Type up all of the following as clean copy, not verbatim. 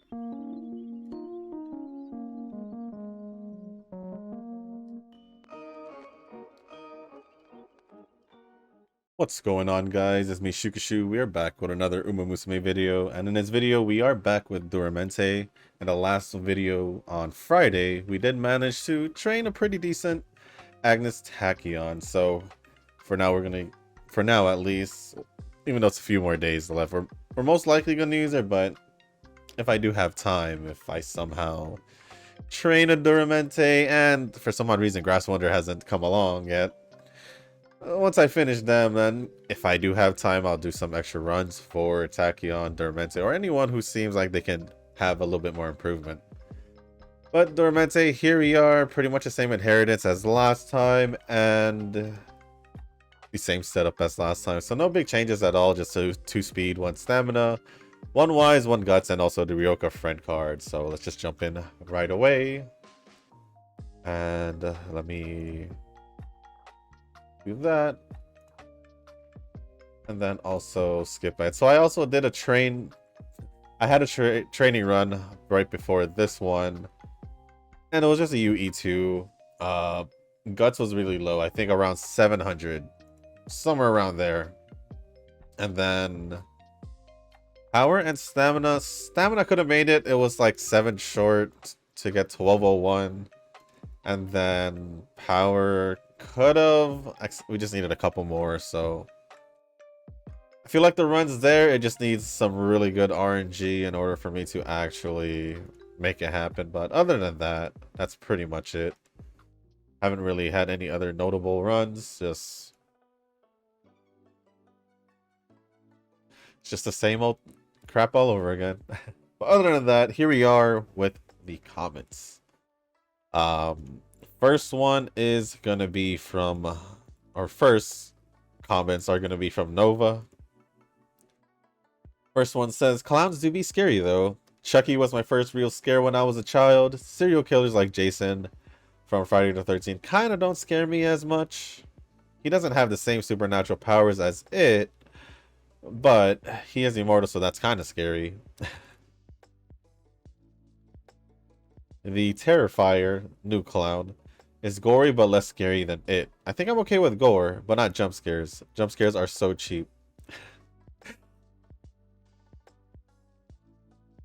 What's going on, guys? It's me, Shukashu. We are back with another Musume video, and in this video we are back with Duramente. In the last video on Friday, we did manage to train a pretty decent Agnes Tachyon. So for now for now at least, even though it's a few more days left, we're most likely gonna use it, but if I do have time, if I somehow train a Duramente and for some odd reason Grass Wonder hasn't come along yet, once I finish them, then if I do have time, I'll do some extra runs for Tachyon, Duramente, or anyone who seems like they can have a little bit more improvement. But Duramente, here we are, pretty much the same inheritance as last time, and the same setup as last time. So no big changes at all, just 2 speed, 1 stamina, 1 wise, 1 guts, and also the Ryoka friend card. So let's just jump in right away. And let me do that, and then also skip it. So I also did a I had a training run right before this one, and it was just a UE2. Guts was really low, I think around 700, somewhere around there. And then power and stamina could have made it. It was like 7 short to get 1201, and then power could have, we just needed a couple more. So I feel like the run's there, it just needs some really good RNG in order for me to actually make it happen. But other than that, that's pretty much it. Haven't really had any other notable runs, it's just the same old crap all over again. But other than that, here we are with the comments. First one is gonna be from, or first comments are gonna be from Nova. First one says, clowns do be scary though. Chucky was my first real scare when I was a child. Serial killers like Jason from Friday the 13th kind of don't scare me as much. He doesn't have the same supernatural powers as it, but he is immortal, so that's kind of scary. The Terrifier, new clown, is gory but less scary than it. I think I'm okay with gore, but not jump scares. Jump scares are so cheap.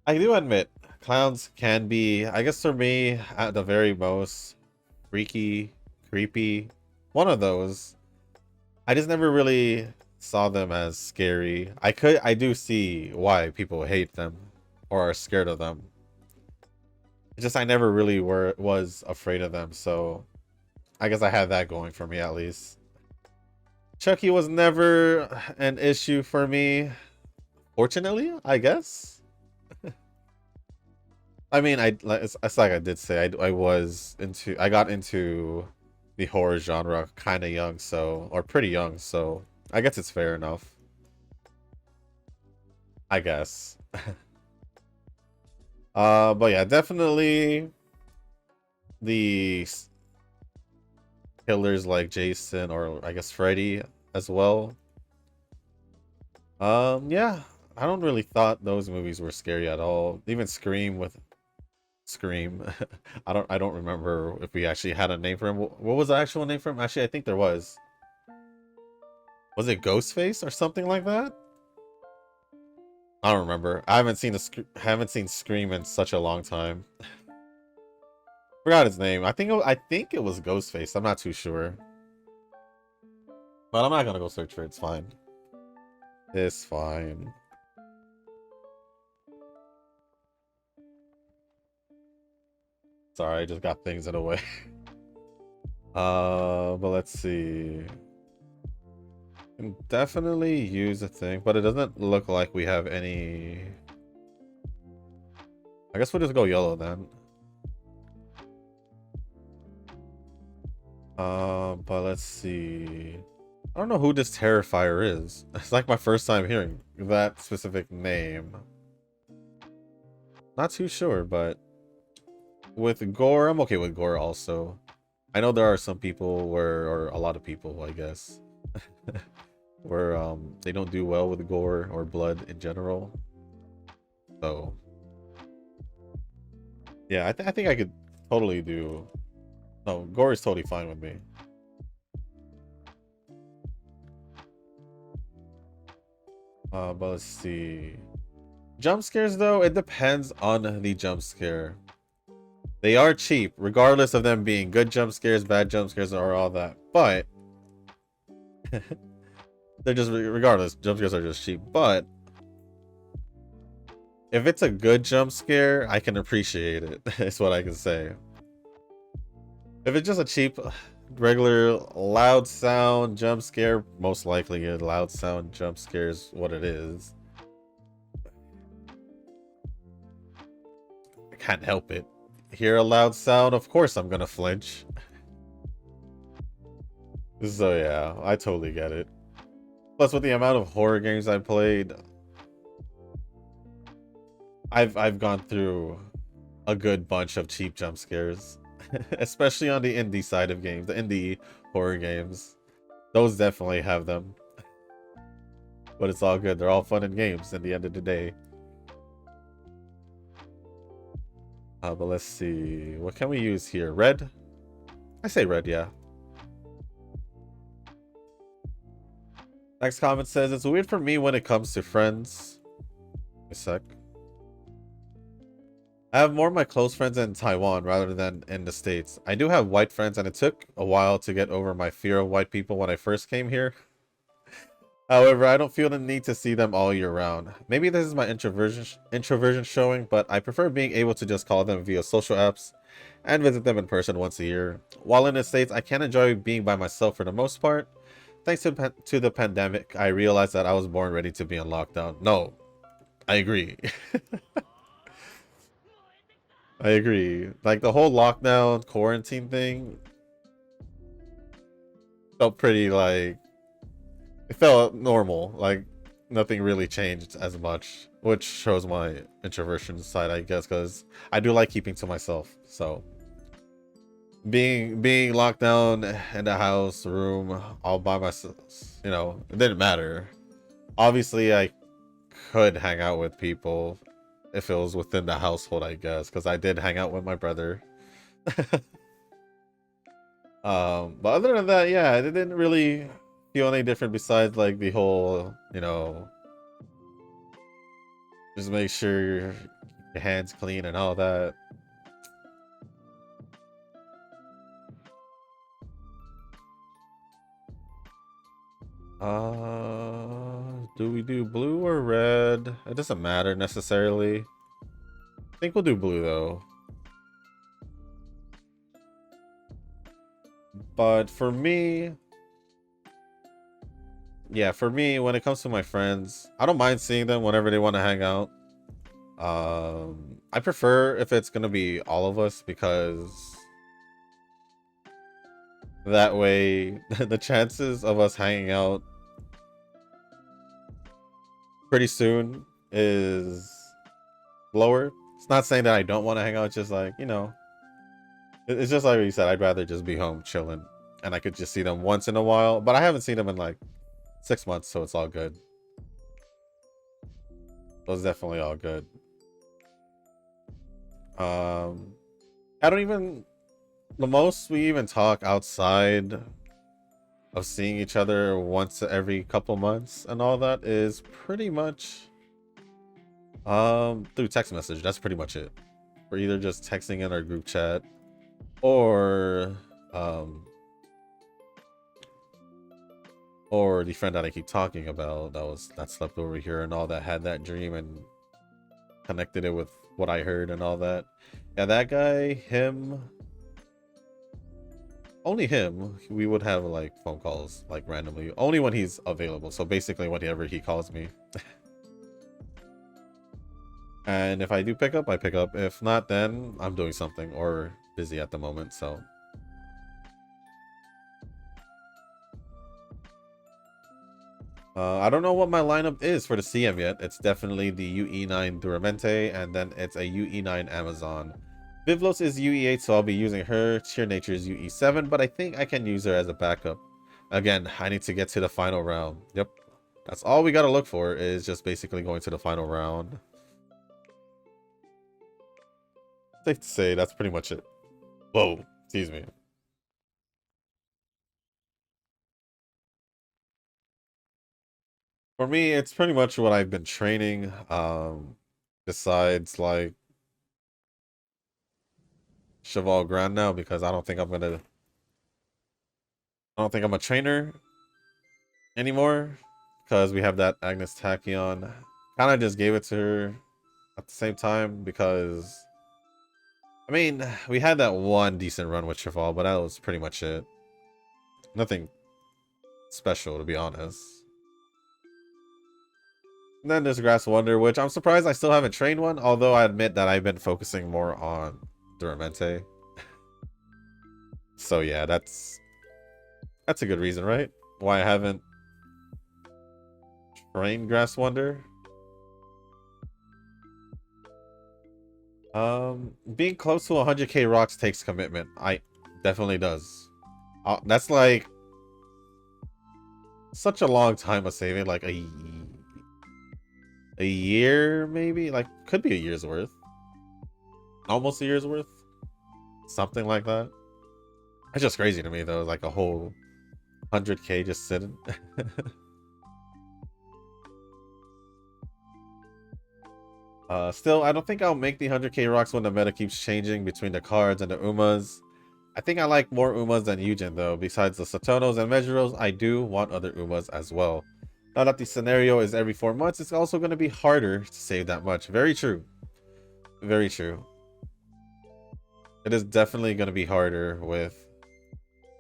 I do admit, clowns can be, I guess for me, at the very most, freaky, creepy. One of those. I just never really saw them as scary. I do see why people hate them or are scared of them. It's just I never really was afraid of them, so I guess I had that going for me at least. Chucky was never an issue for me, fortunately, I guess. I mean, it's like I did say, I got into the horror genre kind of young, so, or pretty young, so I guess it's fair enough. I guess. But yeah, definitely the killers like Jason, or I guess Freddy as well. Yeah, I don't really thought those movies were scary at all. Even Scream. I don't remember if we actually had a name for him. What was the actual name for him? Actually, I think there was. Was it Ghostface or something like that? I don't remember. I haven't seen Scream in such a long time. Forgot his name. I think it was Ghostface. I'm not too sure. But I'm not gonna go search for it. It's fine. It's fine. Sorry, I just got things in the way. But let's see. Can definitely use a thing, but it doesn't look like we have any. I guess we'll just go yellow then. But let's see. I don't know who this Terrifier is. It's like my first time hearing that specific name. Not too sure, but with gore, I'm okay with gore also. I know there are some people or a lot of people, I guess, where they don't do well with gore or blood in general. So Yeah, I think I could totally do. No, gore is totally fine with me. But let's see. Jump scares though, it depends on the jump scare. They are cheap, regardless of them being good jump scares, bad jump scares, or all that. But they're just regardless. Jump scares are just cheap. But if it's a good jump scare, I can appreciate it. Is what I can say. If it's just a cheap, regular loud sound jump scare, most likely a loud sound jump scare is what it is. I can't help it. Hear a loud sound, of course I'm gonna flinch. So yeah, I totally get it. Plus, with the amount of horror games I played, I've gone through a good bunch of cheap jump scares, especially on the indie side of games, the indie horror games. Those definitely have them, but it's all good. They're all fun and games at the end of the day. But let's see, what can we use here? Red? I say red, yeah. Next comment says, it's weird for me when it comes to friends. A sec. I have more of my close friends in Taiwan rather than in the States. I do have white friends, and it took a while to get over my fear of white people when I first came here. However, I don't feel the need to see them all year round. Maybe this is my introversion showing, but I prefer being able to just call them via social apps and visit them in person once a year. While in the States, I can enjoy being by myself for the most part. Thanks to the pandemic, I realized that I was born ready to be on lockdown. No, I agree. I agree. Like the whole lockdown quarantine thing felt pretty like it felt normal. Like nothing really changed as much, which shows my introversion side, I guess, because I do like keeping to myself. So being locked down in the house room all by myself, you know, it didn't matter. Obviously, I could hang out with people if it was within the household, I guess, because I did hang out with my brother. But other than that, yeah, it didn't really feel any different besides like the whole, you know, just make sure your hands clean and all that. Do we do blue or red? It doesn't matter necessarily. I think we'll do blue though. But for me, yeah, for me, when it comes to my friends, I don't mind seeing them whenever they want to hang out. I prefer if it's gonna be all of us because that way the chances of us hanging out pretty soon is lower. It's not saying that I don't want to hang out, it's just like, you know, it's just like what you said, I'd rather just be home chilling and I could just see them once in a while, but I haven't seen them in like 6 months, so it's all good. So it's definitely all good. I don't even, the most we even talk outside of seeing each other once every couple months and all that is pretty much through text message. That's pretty much it. We're either just texting in our group chat or the friend that I keep talking about that slept over here and all that, had that dream and connected it with what I heard and all that. Yeah, that guy, him, only him, we would have like phone calls like randomly, only when he's available. So basically whenever he calls me. And if I do pick up, I pick up. If not, then I'm doing something or busy at the moment, so. I don't know what my lineup is for the CM yet. It's definitely the UE9 Duramente, and then it's a UE9 Amazon. Vivlos is UE8, so I'll be using her. Sheer Nature is UE7, but I think I can use her as a backup. Again, I need to get to the final round. Yep. That's all we gotta look for, is just basically going to the final round. Safe to say that's pretty much it. Whoa, excuse me. For me, it's pretty much what I've been training. Besides like Cheval Grand now, because I don't think I'm a trainer anymore. Because we have that Agnes Tachyon. Kinda just gave it to her at the same time because I mean, we had that one decent run with Cheval, but that was pretty much it. Nothing special, to be honest. And then there's Grass Wonder, which I'm surprised I still haven't trained one, although I admit that I've been focusing more on Duramente. So yeah, that's a good reason, right? Why I haven't trained Grass Wonder. Being close to 100k rocks takes commitment. I definitely does. That's like such a long time of saving, like a year maybe, like could be a year's worth, almost a year's worth, something like that. It's just crazy to me though, like a whole 100k just sitting. Still, I don't think I'll make the 100k rocks when the meta keeps changing between the cards and the Umas. I think I like more Umas than Eugen though. Besides the Satonos and Mejuros, I do want other Umas as well. Now that the scenario is every 4 months, it's also going to be harder to save that much. Very true. Very true. It is definitely going to be harder with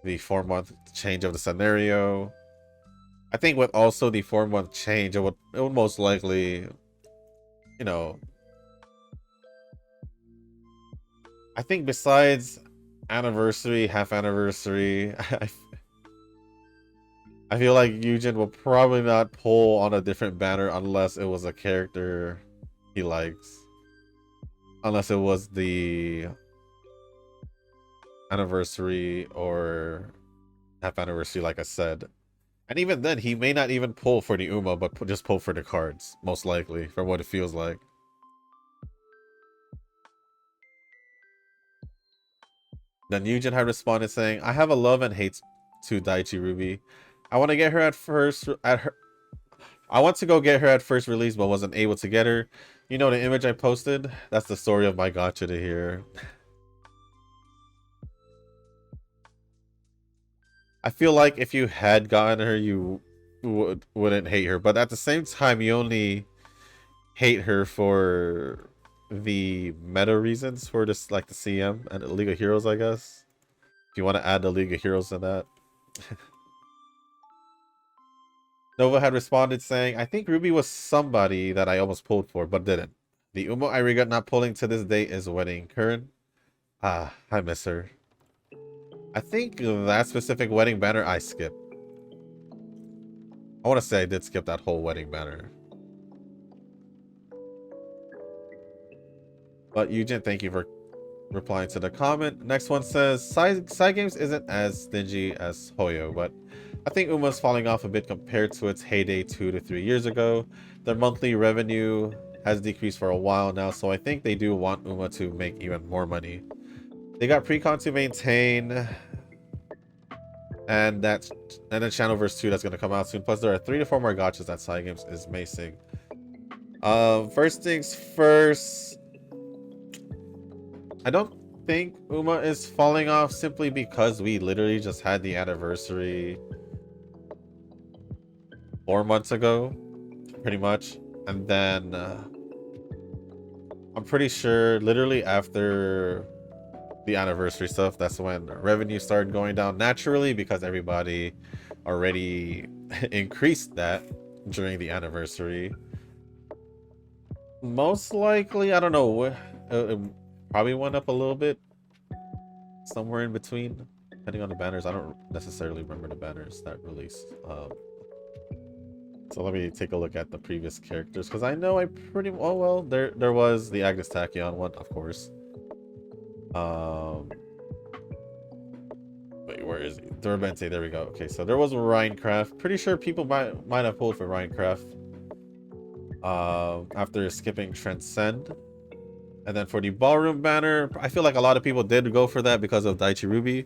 the 4-month change of the scenario. I think with also the 4-month change, it would most likely, you know, I think besides anniversary, half anniversary, I feel like Eugen will probably not pull on a different banner unless it was a character he likes. Unless it was the anniversary or half anniversary, like I said. And even then, he may not even pull for the Uma, but just pull for the cards, most likely, from what it feels like. Then Eugen had responded saying, I have a love and hate to Daichi Ruby. I want to get her I want to go get her at first release, but wasn't able to get her. You know the image I posted? That's the story of my gotcha to here. I feel like if you had gotten her, you wouldn't hate her. But at the same time, you only hate her for the meta reasons for this, like the CM and the League of Heroes, I guess. If you want to add the League of Heroes in that. Nova had responded saying, I think Ruby was somebody that I almost pulled for, but didn't. The Umo I regret not pulling to this day is Wedding Current. Ah, I miss her. I think that specific wedding banner I skipped. I want to say I did skip that whole wedding banner. But Eugen, thank you for replying to the comment. Next one says, side games isn't as stingy as Hoyo, but I think Uma's falling off a bit compared to its heyday 2 to 3 years ago. Their monthly revenue has decreased for a while now, so I think they do want Uma to make even more money. They got Precon to maintain, and then Shadowverse 2 that's going to come out soon. Plus, there are 3 to 4 more gotchas that side games is macing. First things first, I don't think Uma is falling off simply because we literally just had the anniversary 4 months ago, pretty much. And then I'm pretty sure literally after the anniversary stuff, that's when revenue started going down naturally because everybody already increased that during the anniversary. Most likely, I don't know, it probably went up a little bit, somewhere in between, depending on the banners. I don't necessarily remember the banners that released. So let me take a look at the previous characters, because I know I pretty well there was the Agnes Tachyon one, of course. Wait, where is he? Duramente, there we go. Okay, so there was Rhinecraft. Pretty sure people might have pulled for Rhinecraft after skipping Transcend. And then for the ballroom banner, I feel like a lot of people did go for that because of Daichi Ruby.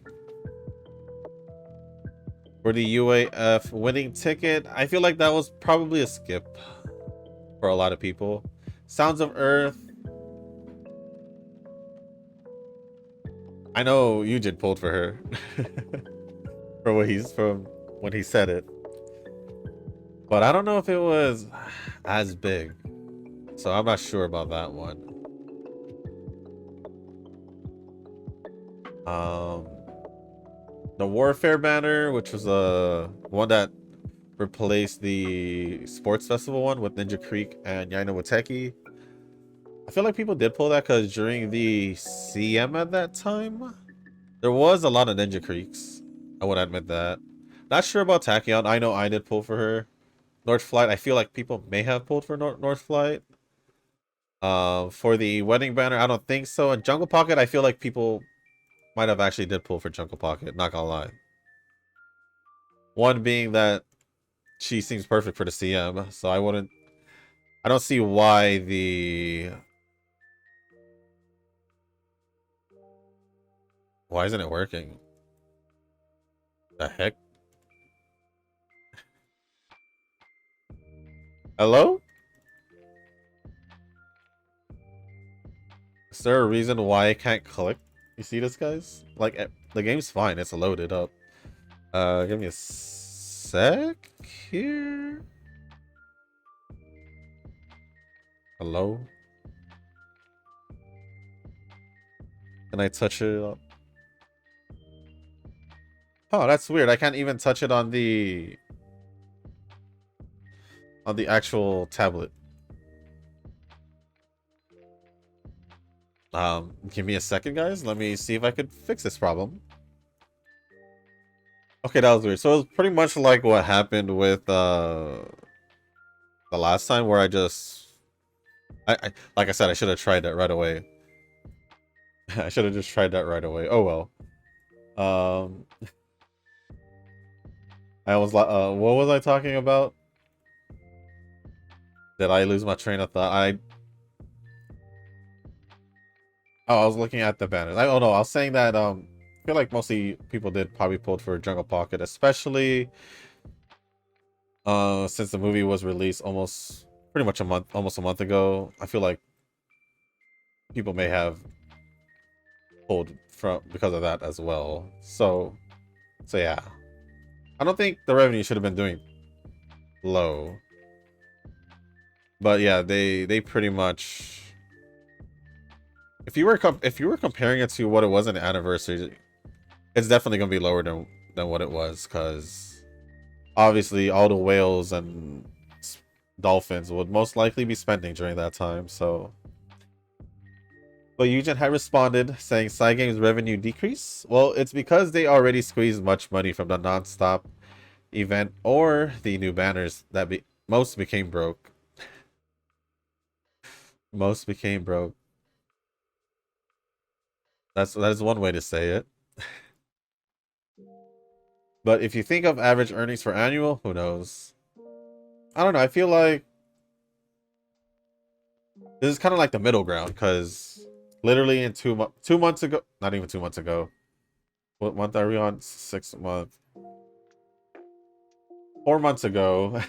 For the UAF winning ticket, I feel like that was probably a skip for a lot of people. Sounds of Earth. I know Eugene pulled for her from when he said it. But I don't know if it was as big. So I'm not sure about that one. The Warfare banner, which was one that replaced the Sports Festival one with Ninja Creek and Yaino Wateki. I feel like people did pull that because during the CM at that time, there was a lot of Ninja Creeks. I would admit that. Not sure about Tachyon. I know I did pull for her. North Flight, I feel like people may have pulled for North Flight. For the wedding banner, I don't think so. And Jungle Pocket, I feel like people might have actually did pull for Jungle Pocket, not gonna lie. One being that she seems perfect for the CM, so I don't see why why isn't it working? The heck? Hello? Is there a reason why I can't click? You see this, guys? Like, the game's fine. It's loaded up. Give me a sec here. Hello? Can I touch it? Oh, that's weird. I can't even touch it on the actual tablet. Give me a second, guys. Let me see if I could fix this problem. Okay, that was weird. So it was pretty much like what happened with the last time, where I like I said, I should have tried that right away. I should have just tried that right away. Oh well. I was like, what was I talking about? Did I lose my train of thought? I was looking at the banners. Oh no, I was saying that I feel like mostly people did probably pulled for Jungle Pocket, especially since the movie was released almost a month ago. I feel like people may have pulled from because of that as well. So yeah. I don't think the revenue should have been doing low. But yeah, they pretty much, if you were comparing it to what it was in the anniversary, it's definitely gonna be lower than what it was, because obviously all the whales and dolphins would most likely be spending during that time. So, but Eugen had responded saying Cygame's revenue decrease. Well, it's because they already squeezed much money from the non-stop event or the new banners that most became broke. Most became broke. That is one way to say it. But if you think of average earnings for annual, who knows? I don't know. I feel like this is kind of like the middle ground, because literally in 2 months ago, not even 2 months ago. What month are we on? 6 months. 4 months ago,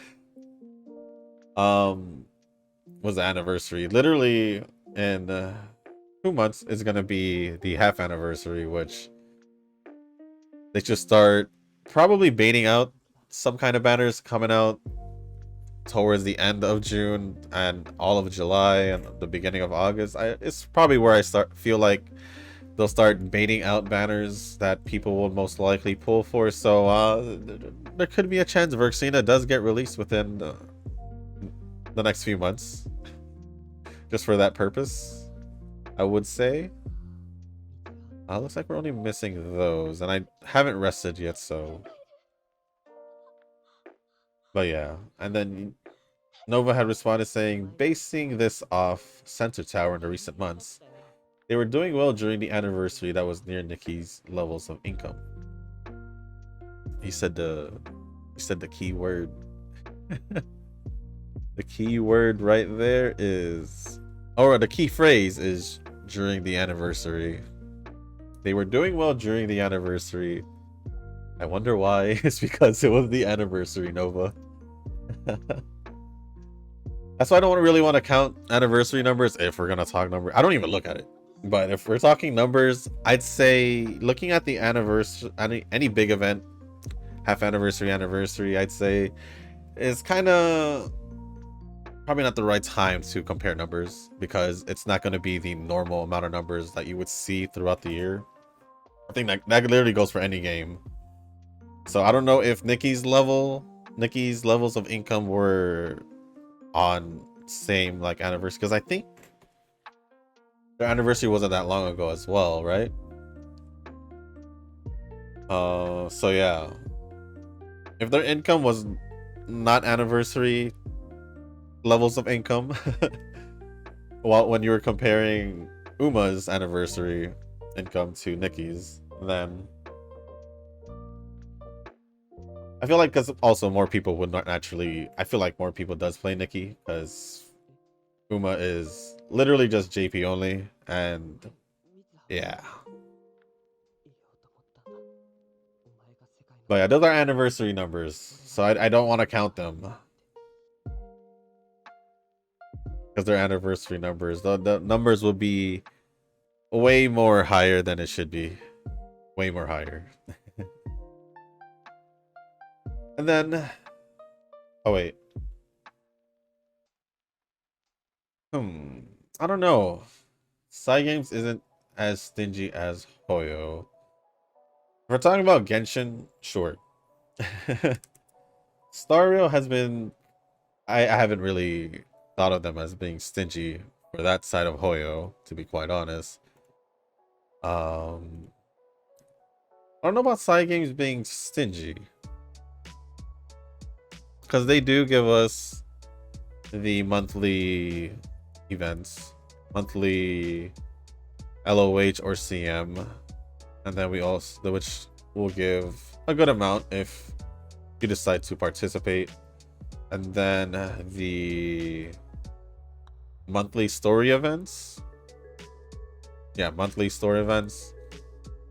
was the anniversary. Literally in 2 months is gonna be the half anniversary, which they should start probably baiting out some kind of banners coming out towards the end of June and all of July and the beginning of August. It's probably where I feel like they'll start baiting out banners that people will most likely pull for. So there could be a chance Verxina does get released within the next few months, just for that purpose, I would say. Looks like we're only missing those, and I haven't rested yet, so. But yeah, and then Nova had responded saying, basing this off Sensor Tower in the recent months, they were doing well during the anniversary that was near Nikki's levels of income. He said the key word. The key word right there is, or the key phrase is during the anniversary. They were doing well during the anniversary. I wonder why. It's because it was the anniversary, Nova. That's why I don't really want to count anniversary numbers if we're gonna talk numbers. I don't even look at it. But if we're talking numbers, I'd say looking at the anniversary, any big event, half anniversary, I'd say is kind of probably not the right time to compare numbers, because it's not going to be the normal amount of numbers that you would see throughout the year. I think that literally goes for any game. So I don't know if Nikki's levels of income were on same like anniversary, because I think their anniversary wasn't that long ago as well, right? So yeah, if their income was not anniversary levels of income, well, when you were comparing Uma's anniversary income to Nikki's, then I feel like, because also more people would not naturally, I feel like more people does play Nikki, because Uma is literally just JP only, and yeah. But yeah, those are anniversary numbers, so I don't want to count them, because they're anniversary numbers. The numbers will be way more higher than it should be. Way more higher. And then, oh wait. I don't know. Cygames isn't as stingy as Hoyo. If we're talking about Genshin, sure. Stario has been, I haven't really thought of them as being stingy for that side of Hoyo, to be quite honest. I don't know about Cygames being stingy, because they do give us the monthly events, monthly LOH or CM, and then we also, which will give a good amount if you decide to participate, and then the monthly story events. Yeah, monthly story events.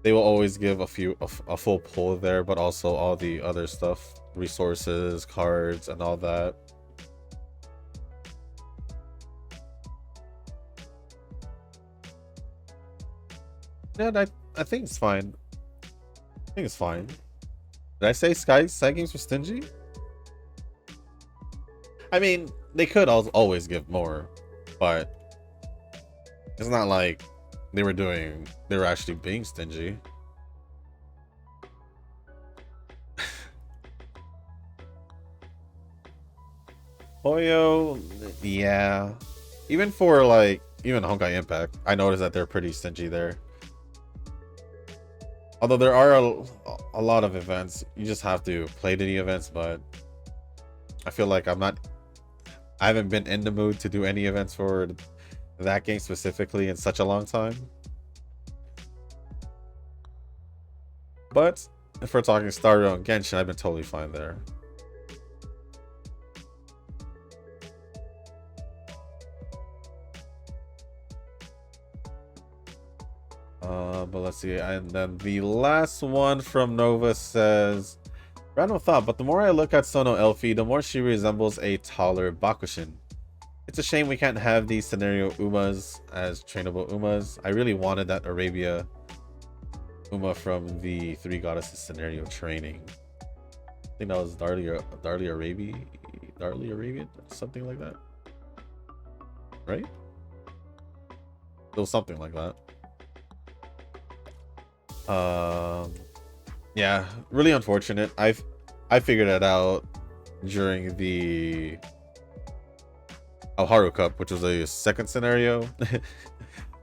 They will always give a full pull there, but also all the other stuff, resources, cards, and all that. Yeah, I think it's fine. I think it's fine. Did I say Cygames were stingy? I mean, they could always give more, but it's not like they were actually being stingy. Hoyo, yeah. Even for like, even Honkai Impact, I noticed that they're pretty stingy there. Although there are a lot of events, you just have to play the events, but I feel like I haven't been in the mood to do any events for that game specifically in such a long time. But if we're talking Stardew and Genshin, I've been totally fine there. But let's see, and then the last one from Nova says, random thought, but the more I look at Sono Elfie, the more she resembles a taller Bakushin. It's a shame we can't have these scenario Umas as trainable Umas. I really wanted that Arabia Uma from the Three Goddesses scenario training. I think that was Darly Arabian, something like that, right? It was something like that. Yeah, really unfortunate. I figured it out during the Haru Cup, which was a second scenario.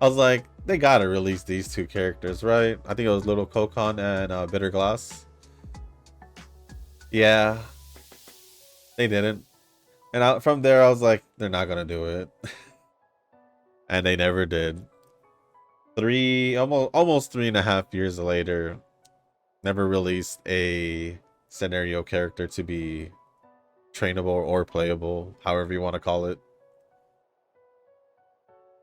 I was like, they gotta release these two characters, right? I think it was Little Kokon and Bitter Glass. Yeah, they didn't. And from there, I was like, they're not gonna do it. And they never did. Almost 3.5 years later, never released a scenario character to be trainable or playable, however you want to call it.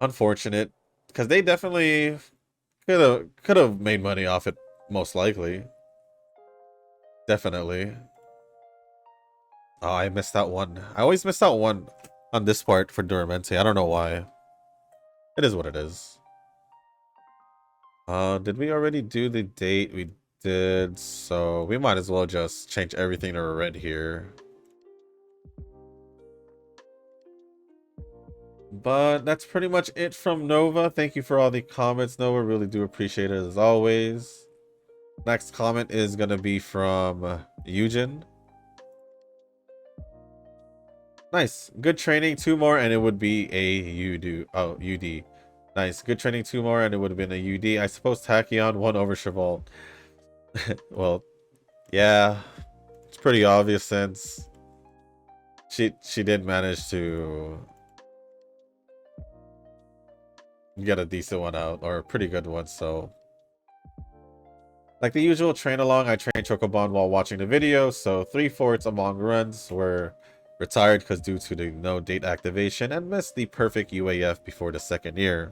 Unfortunate. Because they definitely could have made money off it, most likely. Definitely. Oh, I missed out one. I always miss out one on this part for Duramente. I don't know why. It is what it is. Did we already do the date? We did, so we might as well just change everything to red here. But that's pretty much it from Nova. Thank you for all the comments, Nova. Really do appreciate it as always. Next comment is going to be from Eugen. Nice. Good training. 2 more and it would be a UD. Nice. Good training. 2 more and it would have been a UD. I suppose Tachyon won over Cheval. Well, yeah. It's pretty obvious since she did manage to get a decent one out, or a pretty good one, so like the usual train along, I trained Chocobon while watching the video, so 3/4 among runs were retired because due to the no date activation and missed the perfect UAF before the second year.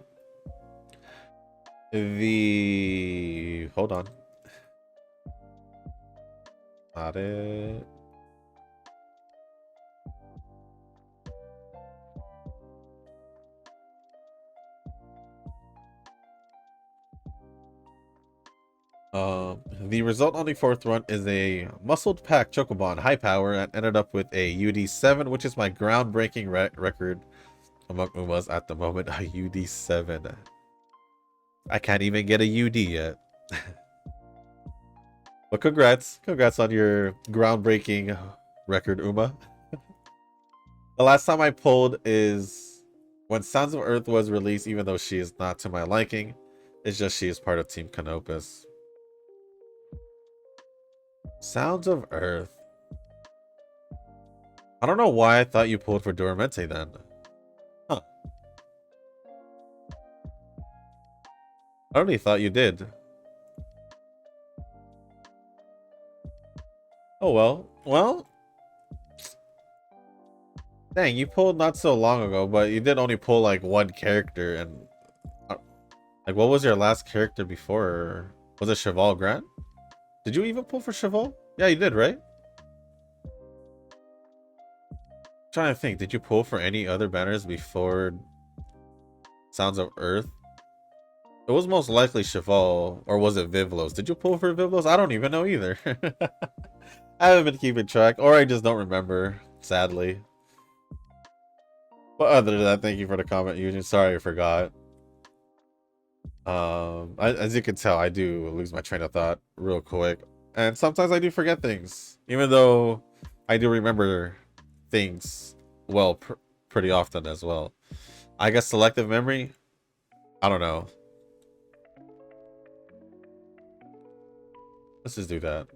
Hold on. Not it. The result on the 4th run is a muscled pack Chocobon high power and ended up with a UD7, which is my groundbreaking record among Umas at the moment. A UD7. I can't even get a UD yet. But congrats on your groundbreaking record, Uma. The last time I pulled is when Sounds of Earth was released, even though she is not to my liking. It's just she is part of Team Canopus. Sounds of Earth. I don't know why I thought you pulled for Duramente then. Huh. I only thought you did. Oh well. Well. Dang, you pulled not so long ago, but you did only pull like one character, and like what was your last character before? Was it Cheval Grant? Did you even pull for Cheval? Yeah, you did, right? I'm trying to think, did you pull for any other banners before Sounds of Earth? It was most likely Cheval, or was it Vivlos? Did you pull for Vivlos? I don't even know either. I haven't been keeping track, or I just don't remember, sadly. But other than that, thank you for the comment, Eugene. Sorry I forgot. As you can tell, I do lose my train of thought real quick. And sometimes I do forget things. Even though I do remember things, well, pretty often as well. I guess selective memory? I don't know. Let's just do that.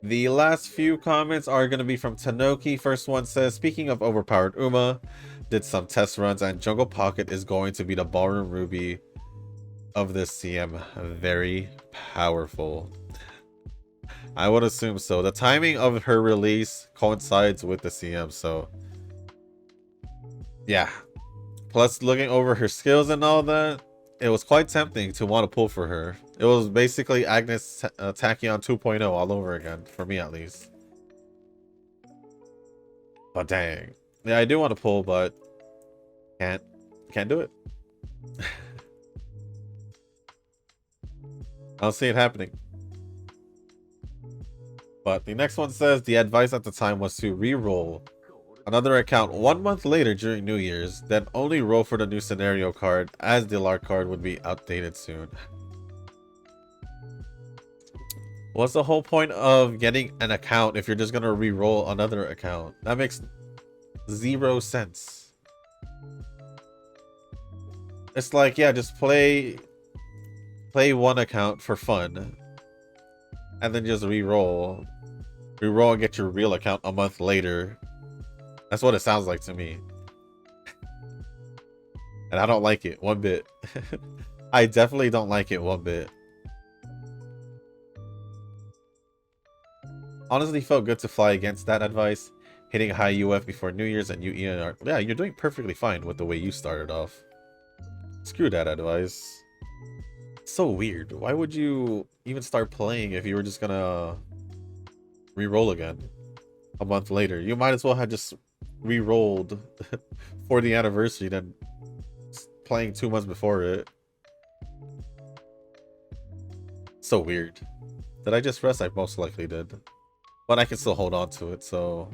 The last few comments are going to be from Tanoki. First one says, speaking of overpowered Uma, did some test runs and Jungle Pocket is going to be the Ballroom Ruby of this CM. Very powerful. I would assume so. The timing of her release coincides with the CM, so yeah. Plus, looking over her skills and all that, it was quite tempting to want to pull for her. It was basically Agnes Tachyon 2.0 all over again, for me at least. But dang. Yeah, I do want to pull, but can't do it. I don't see it happening. But the next one says, the advice at the time was to re-roll another account 1 month later during New Year's, then only roll for the new scenario card, as the LAR card would be outdated soon. What's the whole point of getting an account if you're just gonna re-roll another account? That makes 0 sense. It's like, yeah, just play one account for fun, and then just re-roll and get your real account a month later. That's what it sounds like to me. And I don't like it one bit. I definitely don't like it one bit. Honestly, felt good to fly against that advice. Hitting a high UF before New Year's and UEN are... Yeah, you're doing perfectly fine with the way you started off. Screw that advice. So weird. Why would you even start playing if you were just gonna re-roll again a month later? You might as well have just re-rolled for the anniversary than playing 2 months before it. So weird. Did I just rest? I most likely did. But I can still hold on to it, so...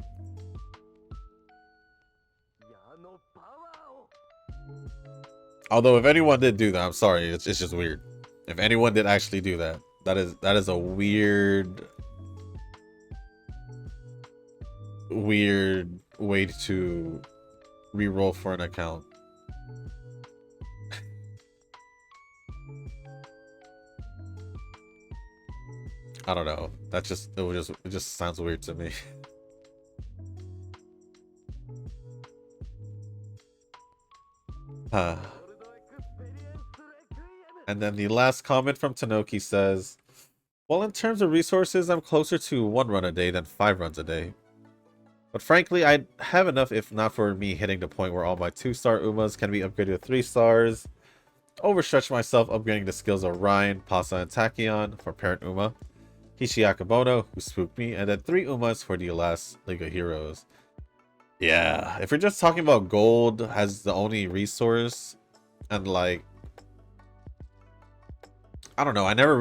Although if anyone did do that, I'm sorry, it's just weird. If anyone did actually do that, that is a weird way to re-roll for an account. I don't know. It just sounds weird to me. And then the last comment from Tanoki says, well, in terms of resources, I'm closer to 1 run a day than 5 runs a day. But frankly, I'd have enough if not for me hitting the point where all my 2-star Umas can be upgraded to 3 stars. Overstretched myself upgrading the skills of Ryan, Pasa, and Tachyon for Parent Uma. Kishi Akabono, who spooked me, and then 3 Umas for the last League of Heroes. Yeah, if you're just talking about gold as the only resource, and like, I don't know, I never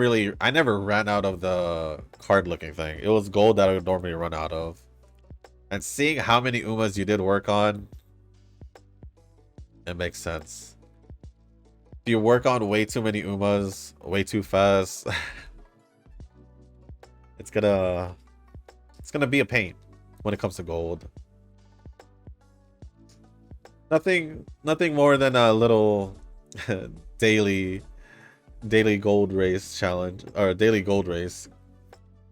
ran out of the card looking thing. It was gold that I would normally run out of. And seeing how many Umas you did work on, it makes sense. If you work on way too many Umas, way too fast, it's gonna be a pain when it comes to gold. Nothing more than a little daily gold race challenge, or daily gold race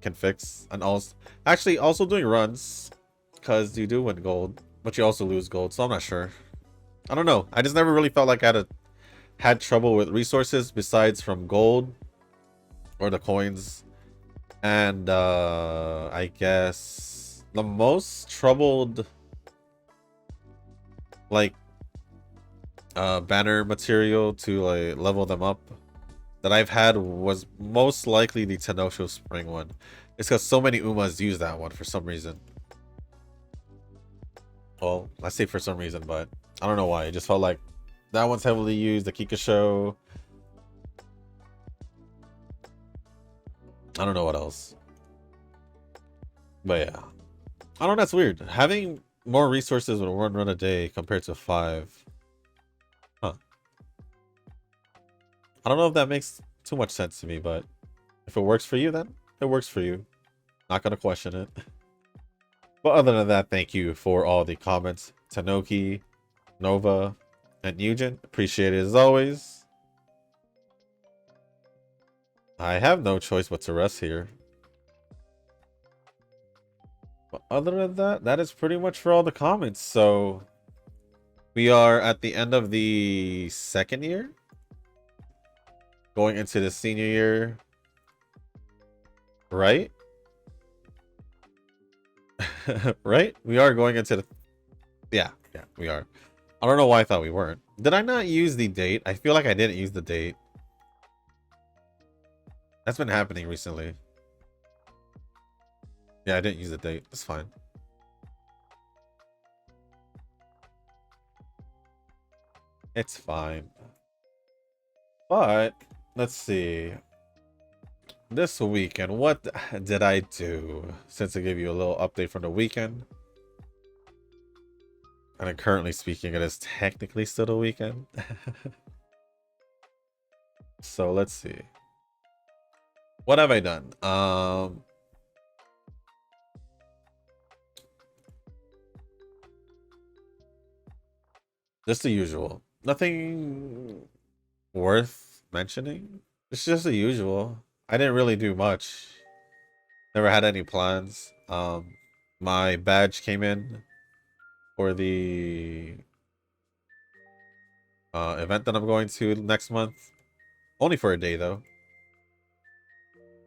can fix. And also doing runs, because you do win gold, but you also lose gold, so I'm not sure. I don't know. I just never really felt like I had trouble with resources besides from gold or the coins. And I guess the most troubled like banner material to like level them up that I've had was most likely the Tenosho Spring one. It's because so many Umas use that one for some reason. Well, I say for some reason, but I don't know why. It just felt like that one's heavily used. The Kikasho. I don't know what else. But yeah. I don't know, that's weird. Having more resources with 1 run a day compared to 5. Huh. I don't know if that makes too much sense to me, but if it works for you, then it works for you. Not gonna question it. But other than that, thank you for all the comments. Tanoki, Nova, and Nugent. Appreciate it as always. I have no choice but to rest here. But other than that, that is pretty much for all the comments. So we are at the end of the 2nd year. Going into the senior year. Right? Right? We are going into the... Yeah, we are. I don't know why I thought we weren't. Did I not use the date? I feel like I didn't use the date. That's been happening recently. Yeah, I didn't use the date. It's fine. It's fine. But, let's see. This weekend, what did I do? Since I gave you a little update from the weekend. And I'm currently speaking, it is technically still the weekend. So let's see. What have I done? Just the usual. Nothing worth mentioning. It's just the usual. I didn't really do much. Never had any plans. My badge came in for the event that I'm going to next month. Only for a day though.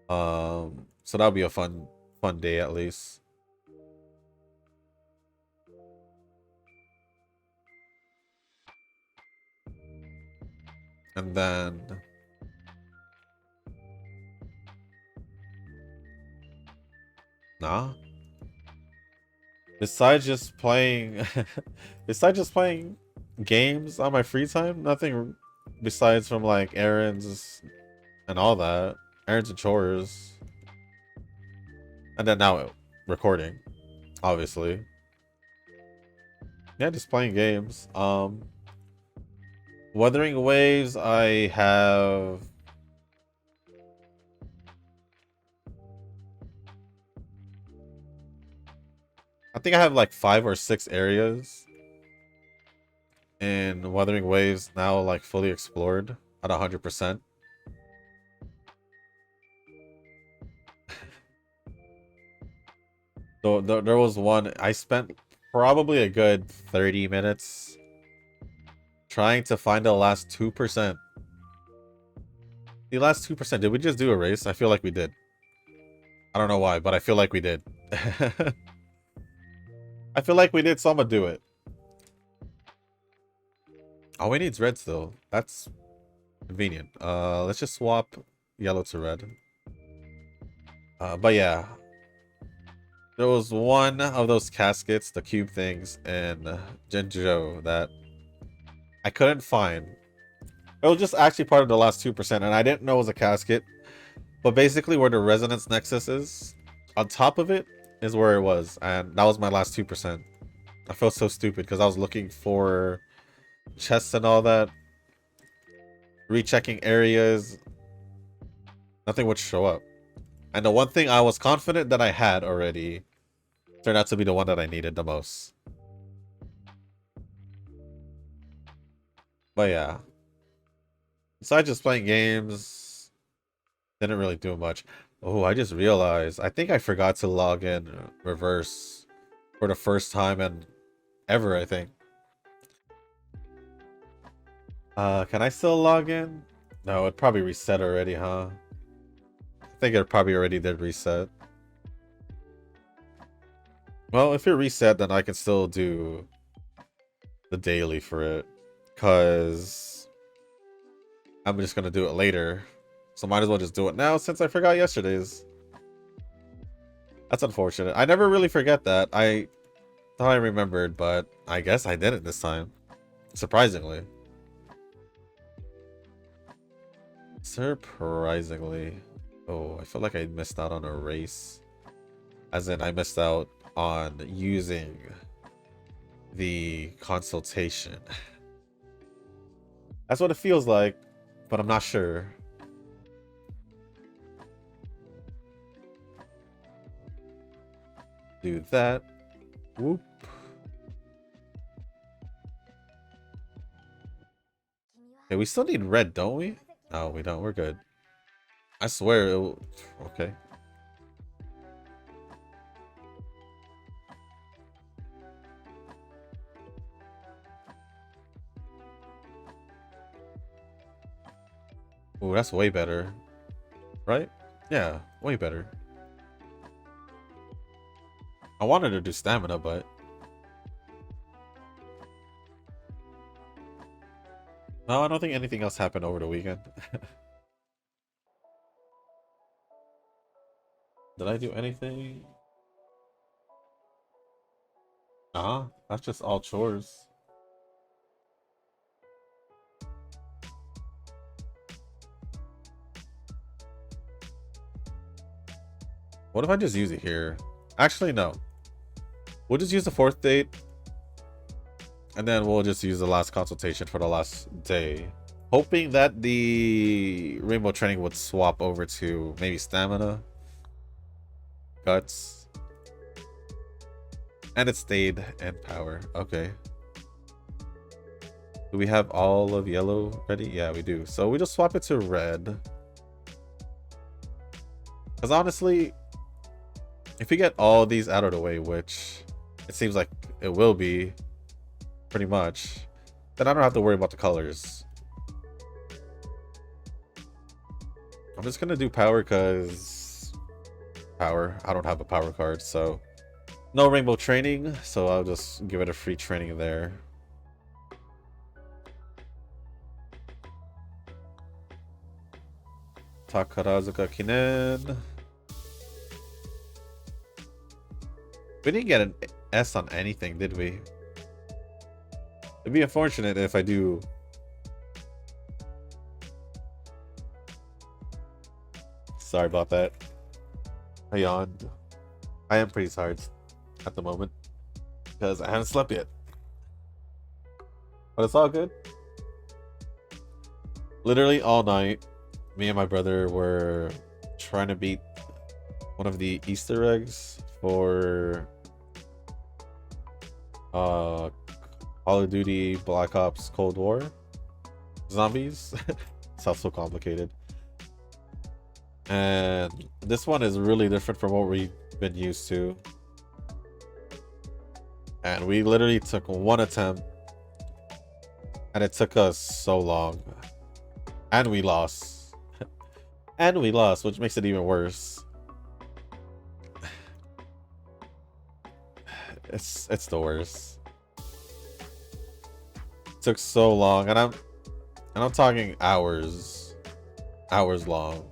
So that'll be a fun day at least. And then nah. Besides just playing besides just playing games on my free time, nothing besides from like errands and all that. Errands and chores. And then now recording, obviously. Yeah, just playing games. Wuthering Waves, I have I think I have like 5 or 6 areas in Wuthering Waves now, like fully explored at 100%. So there was one I spent probably a good 30 minutes trying to find the last 2%. The last 2%. Did we just do a race? I feel like we did. I don't know why, but I feel like we did. I feel like we did, so I'm gonna do it. All we need is red still. That's convenient. Let's just swap yellow to red. But yeah. There was one of those caskets, the cube things, in Genjo that I couldn't find. It was just actually part of the last 2%, and I didn't know it was a casket. But basically where the resonance nexus is, on top of it is where it was, and that was my last 2%. I felt so stupid because I was looking for chests and all that, rechecking areas, nothing would show up. And the one thing I was confident that I had already turned out to be the one that I needed the most. But yeah, besides just playing games, didn't really do much. Oh, I just realized, I think I forgot to log in reverse for the first time and ever, I think. Can I still log in? No, it probably reset already, huh? I think it probably already did reset. Well, if it reset, then I can still do the daily for it, because I'm just gonna do it later. So might as well just do it now since I forgot yesterday's. That's unfortunate. I never really forget that. I thought I remembered, but I guess I didn't this time. Surprisingly. Surprisingly. Oh, I feel like I missed out on a race. As in, I missed out on using the consultation. That's what it feels like, but I'm not sure. Do that. Whoop. Okay, we still need red, don't we? No, we don't. We're good. I swear it will... Okay. Ooh, that's way better. Right? Yeah, way better. I wanted to do stamina, but... No, I don't think anything else happened over the weekend. Did I do anything? Nah, that's just all chores. What if I just use it here? Actually, no. We'll just use the 4th date. And then we'll just use the last consultation for the last day. Hoping that the rainbow training would swap over to maybe stamina. Guts. And it stayed in power. Okay. Do we have all of yellow ready? Yeah, we do. So we just swap it to red. Because honestly, if we get all these out of the way, which it seems like it will be pretty much, then I don't have to worry about the colors. I'm just going to do power because power. I don't have a power card, so no rainbow training. So I'll just give it a free training there. Takarazuka Kinen. We didn't get an S on anything, did we? It'd be unfortunate if I do. Sorry about that. I yawned. I am pretty tired at the moment because I haven't slept yet. But it's all good. Literally all night, me and my brother were trying to beat one of the Easter eggs for Call of Duty Black Ops Cold War zombies. Sounds so complicated. And this one is really different from what we've been used to. And we literally took one attempt and it took us so long. And we lost. And we lost, which makes it even worse. It's the worst. It took so long, and I'm talking hours. Hours long.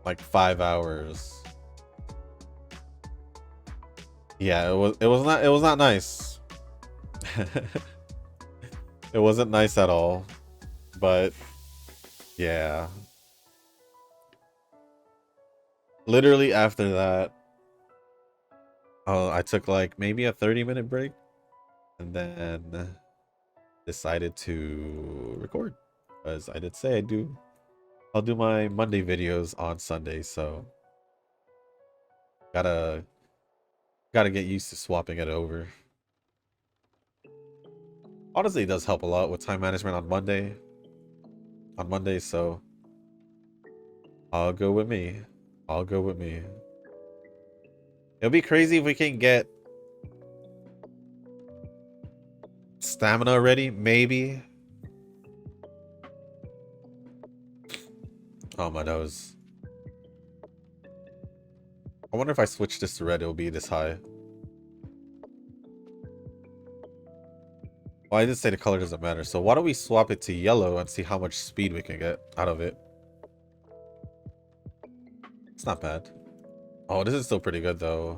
Like 5 hours. Yeah, it was not nice. It wasn't nice at all. But yeah. Literally after that, I took like maybe a 30-minute break and then decided to record, because I did say I'll do my Monday videos on Sunday, so gotta get used to swapping it over. Honestly, it does help a lot with time management on Monday, so I'll go with me. It'll be crazy if we can get stamina ready, maybe. Oh, my nose. I wonder if I switch this to red, it'll be this high. Well, I did say the color doesn't matter, so why don't we swap it to yellow and see how much speed we can get out of it. It's not bad. Oh, this is still pretty good, though.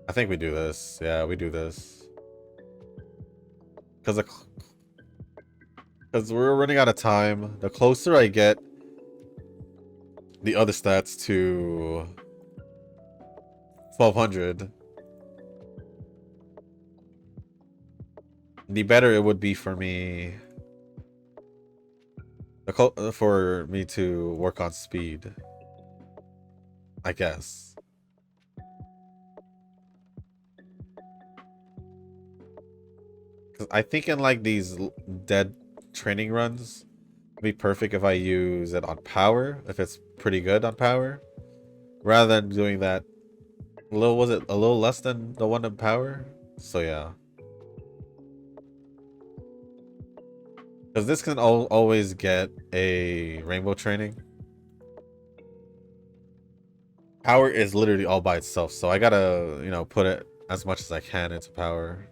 I think we do this. Yeah, we do this. Because we're running out of time. The closer I get the other stats to 1200, the better it would be for me. For me to work on speed, I guess. Because I think in like these dead training runs, it'd be perfect if I use it on power, if it's pretty good on power, rather than doing that. Was it a little less than the one in power? So yeah. Because this can always get a rainbow training. Power is literally all by itself, so I gotta, put it as much as I can into power.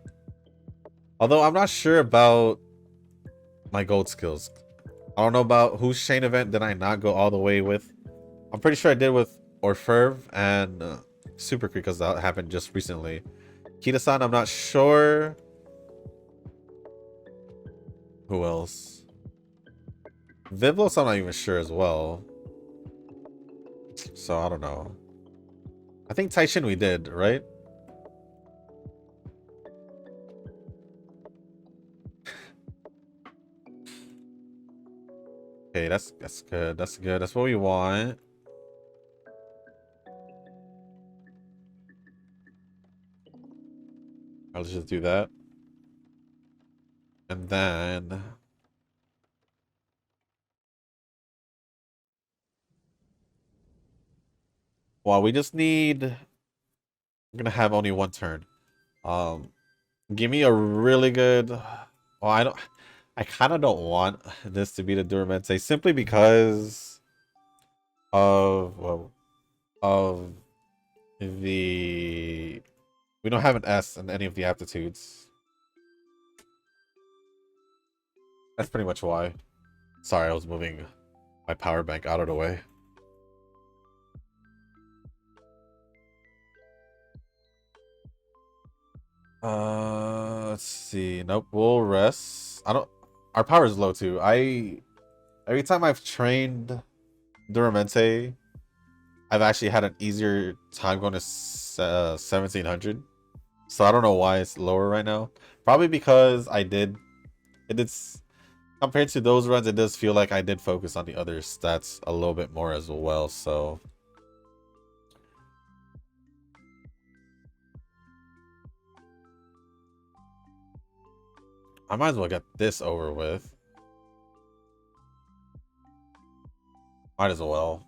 Although I'm not sure about my gold skills. I don't know about whose chain event did I not go all the way with. I'm pretty sure I did with Orferv and Super Creek, because that happened just recently. Kita-san, I'm not sure. Who else? Vivlos, I'm not even sure as well. So I don't know. I think Taishin we did, right? Okay, that's good. That's good. That's what we want. I'll just do that. And then well, we just need, I'm gonna have only one turn. Give me a really good, well, I kind of don't want this to be the Duramente, simply because of, well, of the, we don't have an S in any of the aptitudes. That's pretty much why. Sorry, I was moving my power bank out of the way. Let's see. Nope, we'll rest. I don't. Our power is low too. Every time I've trained Duramente, I've actually had an easier time going to 1700. So I don't know why it's lower right now. Probably because it's compared to those runs, it does feel like I did focus on the other stats a little bit more as well. So I might as well get this over with. Might as well.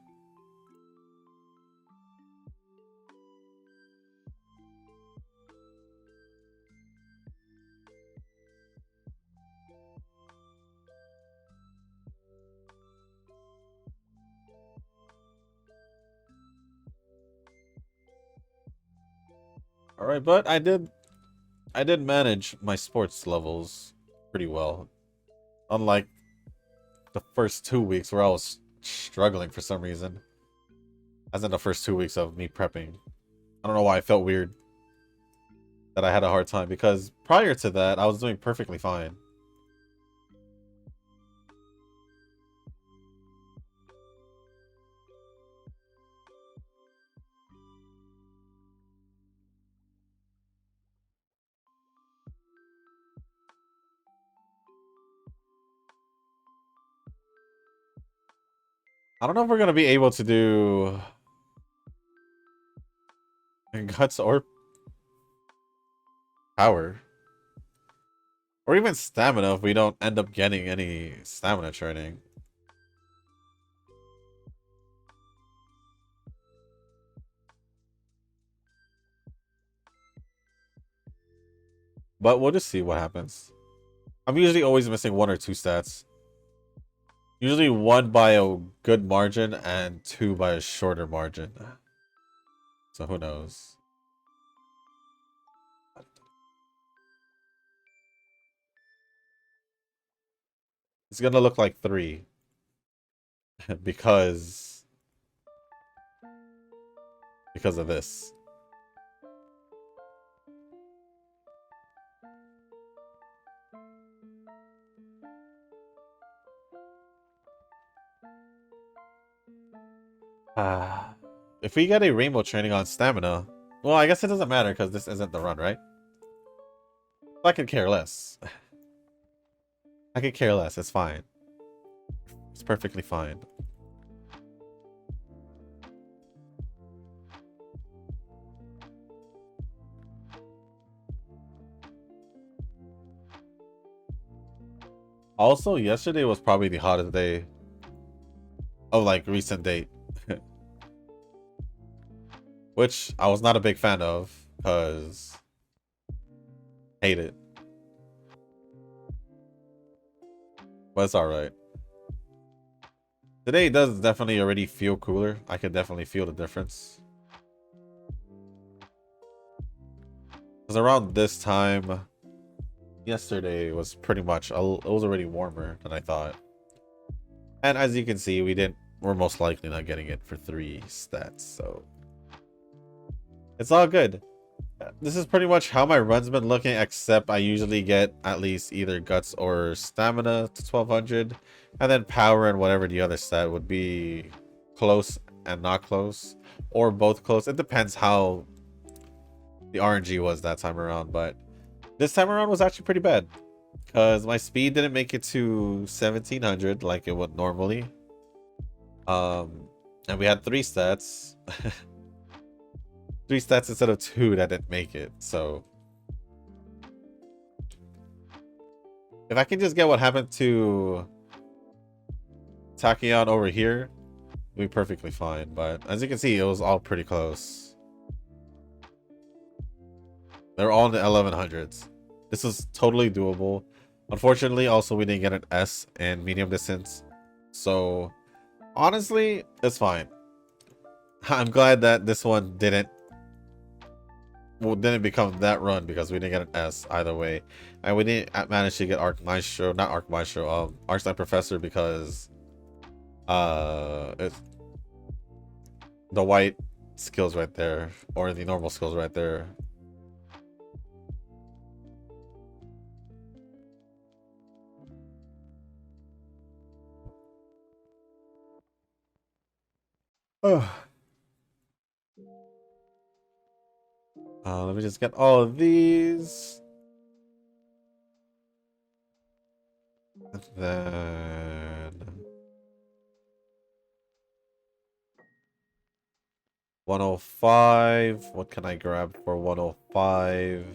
All right, but I did manage my sports levels pretty well. Unlike the first 2 weeks where I was struggling for some reason. As in the first 2 weeks of me prepping. I don't know why I felt weird that I had a hard time, because prior to that, I was doing perfectly fine. I don't know if we're going to be able to do guts or power. Or even stamina if we don't end up getting any stamina training. But we'll just see what happens. I'm usually always missing 1 or 2 stats. Usually 1 by a good margin and 2 by a shorter margin. So who knows? It's gonna look like 3. because of this. If we get a rainbow training on stamina, well, I guess it doesn't matter because this isn't the run, right? I could care less. I could care less. It's fine. It's perfectly fine. Also, yesterday was probably the hottest day of like recent date. Which I was not a big fan of because hate it. But it's alright. Today does definitely already feel cooler. I can definitely feel the difference. Because around this time yesterday was pretty much, it was already warmer than I thought. And as you can see, we're most likely not getting it for 3 stats, so it's all good. This is pretty much how my run's been looking, except I usually get at least either guts or stamina to 1200, and then power and whatever the other stat would be close and not close, or both close. It depends how the RNG was that time around, but this time around was actually pretty bad because my speed didn't make it to 1700 like it would normally. And we had 3 stats. 3 stats instead of 2 that didn't make it, so if I can just get what happened to Tachyon over here, we'll be perfectly fine. But as you can see, it was all pretty close. They're all in the 1100s. This is totally doable. Unfortunately, also we didn't get an S in medium distance, so honestly, it's fine. I'm glad that this one didn't well, didn't become that run because we didn't get an S either way, and we didn't manage to get Arc Maestro, not Arc Maestro, Arclight Professor because it's the white skills right there, or the normal skills right there. Let me just get all of these. And then 105. What can I grab for 105?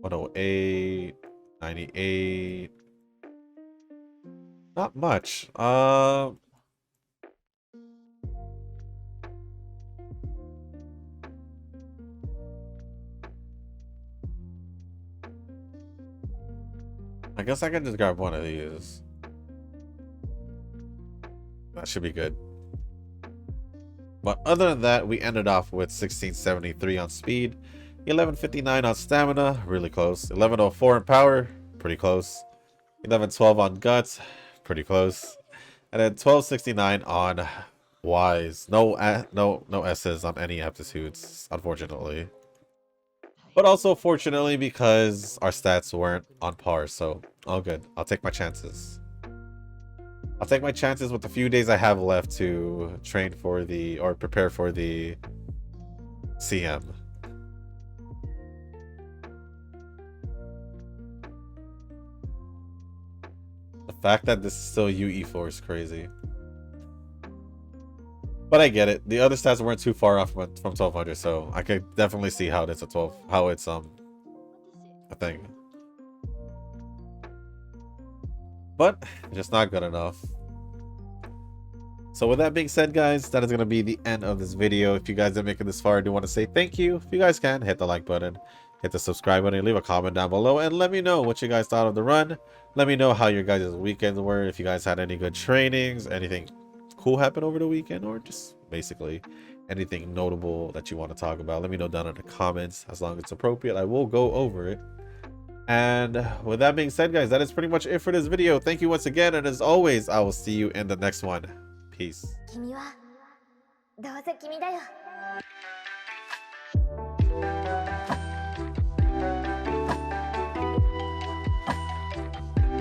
$108, 98. Not much. I guess I can just grab one of these. That should be good. But other than that, we ended off with 1673 on speed, 1159 on stamina, really close, 1104 in power, pretty close, 1112 on guts, pretty close, and then 1269 on wise. No S's on any aptitudes, unfortunately. But also fortunately because our stats weren't on par, so all good. I'll take my chances. I'll take my chances with the few days I have left to train for the, or prepare for the CM. The fact that this is still UE4 is crazy. But I get it. The other stats weren't too far off from 1200, so I could definitely see how it's a 12, how it's a thing. But just not good enough. So with that being said, guys, that is going to be the end of this video. If you guys didn't make it this far, I do want to say thank you. If you guys can, hit the like button, hit the subscribe button, leave a comment down below, and let me know what you guys thought of the run. Let me know how your guys' weekends were, if you guys had any good trainings, anything cool happened over the weekend, or just basically anything notable that you want to talk about. Let me know down in the comments. As long as it's appropriate, I will go over it. And with that being said, guys, that is pretty much it for this video. Thank you once again, and as always, I will see you in the next one. Peace.